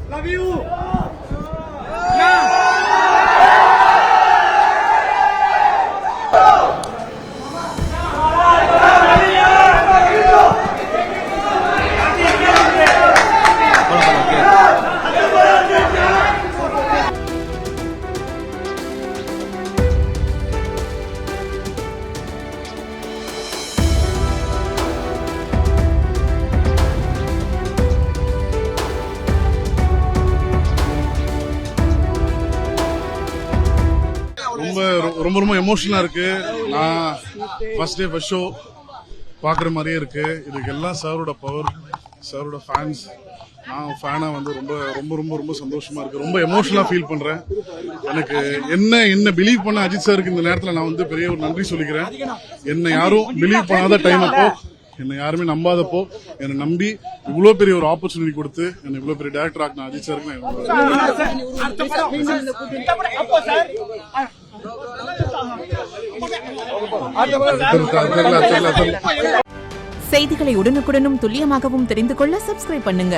Love you. ரொம்ப ரொம்ப எமோஷனலா இருக்கு. நான் ஃபர்ஸ்ட் டே ஃபர்ஸ்ட் ஷோ பாக்குற மாதிரியே இருக்கு. இதுக்கு எல்லாம் சாரோட பவர், சாரோட ஃபேன்ஸ். நான் ஃபேனா வந்து ரொம்ப ரொம்ப ரொம்ப ரொம்ப சந்தோஷமா இருக்கு. ரொம்ப எமோஷனலா ஃபீல் பண்றேன். எனக்கு என்ன பிலீவ் பண்ண அஜித் சாருக்கு இந்த நேரத்தில் நான் வந்து பெரிய ஒரு நன்றி சொல்லிக்கிறேன். என்னை யாரும் பிலீவ் பண்ணாத டைம் அப்போ, என்னை யாருமே நம்பாதப்போ என்னை நம்பி இவ்வளவு பெரிய ஒரு ஆப்பர்ச்சுனிட்டி கொடுத்து என்னை இவ்வளவு பெரிய டைரக்டர் ஆக்கின அஜித் சாருக்கு செய்திகளை உடனுக்குடனும் துல்லியமாகவும் தெரிந்து கொள்ள சப்ஸ்கிரைப் பண்ணுங்க.